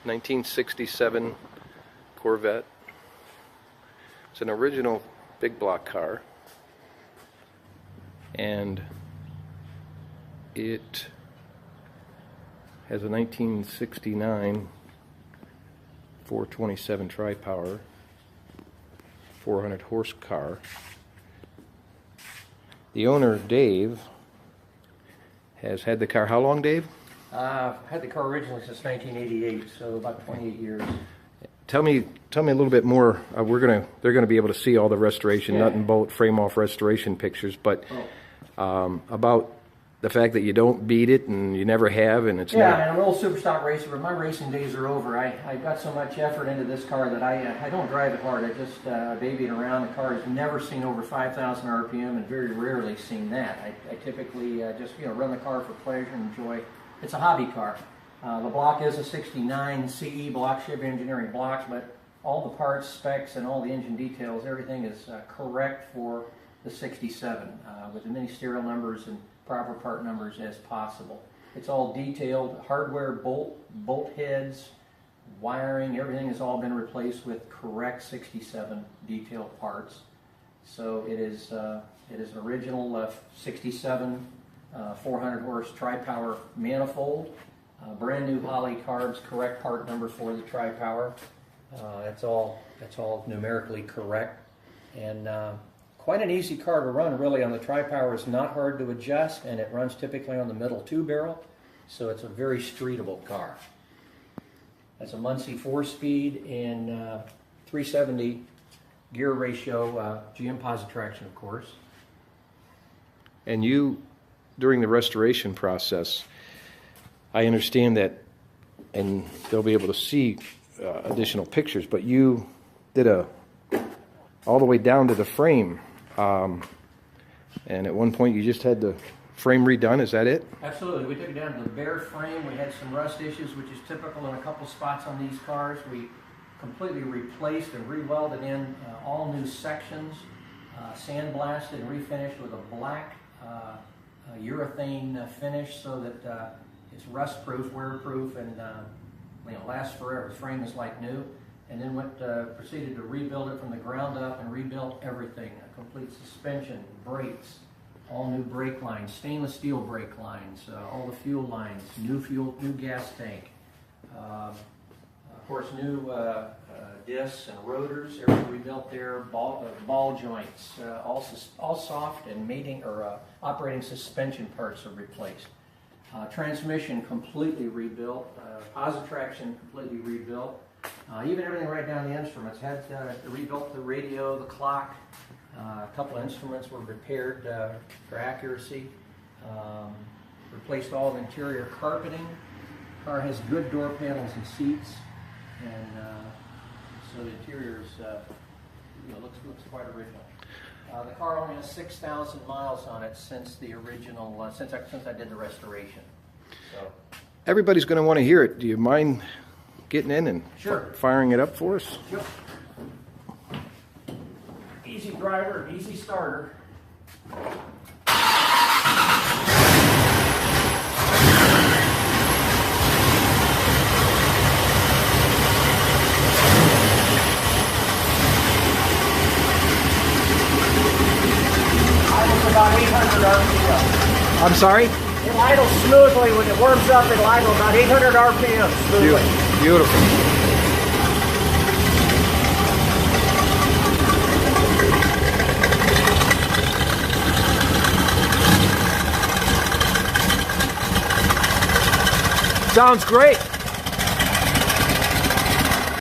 1967 Corvette. It's an original big block car, and it has a 1969 427 tri-power 400 horse car. The owner, Dave, has had the car how long, Dave? Had the car originally since 1988, so about 28 years. Tell me a little bit more. They're gonna be able to see all the restoration, nut and bolt, frame off restoration pictures, but about the fact that you don't beat it and you never have, and it's I'm an old super stock racer, but my racing days are over. I got so much effort into this car that I don't drive it hard. I just baby it around. The car has never seen over 5,000 RPM, and very rarely seen that. I typically just run the car for pleasure and enjoy. It's a hobby car. The block is a 69 CE block, Chevy Engineering blocks, but all the parts, specs, and all the engine details, everything is correct for the 67 with as many serial numbers and proper part numbers as possible. It's all detailed, hardware, bolt heads, wiring, everything has all been replaced with correct 67 detailed parts. So it is an original 67 400 horse tri-power manifold. Brand new Holley carbs, correct part number for the tri-power. That's all numerically correct, and quite an easy car to run. Really, on the tri-power, is not hard to adjust, and it runs typically on the middle 2-barrel, so it's a very streetable car. That's a Muncie 4-speed and 370 gear ratio, GM posit traction, of course. And you, during the restoration process, I understand that, and they'll be able to see additional pictures, but you did all the way down to the frame, and at one point you just had the frame redone. Is that it? Absolutely. We took it down to the bare frame. We had some rust issues, which is typical in a couple spots on these cars. We completely replaced and re-welded in all new sections, sandblasted and refinished with a black urethane finish, so that it's rust-proof, wear-proof, and lasts forever. The frame is like new. And then proceeded to rebuild it from the ground up and rebuilt everything. A complete suspension, brakes, all new brake lines, stainless steel brake lines, all the fuel lines, new fuel, new gas tank. Of course, new discs and rotors, everything rebuilt there, ball joints, all soft and mating or operating suspension parts are replaced. Transmission completely rebuilt, posit traction completely rebuilt, even everything right down the instruments. Had rebuilt the radio, the clock, a couple of instruments were repaired for accuracy, replaced all the interior carpeting. The car has good door panels and seats, and so the interior is, looks quite original. The car only has 6,000 miles on it since the original, since I did the restoration. So Everybody's going to want to hear it. Do you mind getting in and firing it up for us? Sure. Easy driver, easy starter. About 800 RPM. I'm sorry? It'll idle smoothly. When it warms up, it'll idle about 800 RPM smoothly. Beautiful. Sounds great.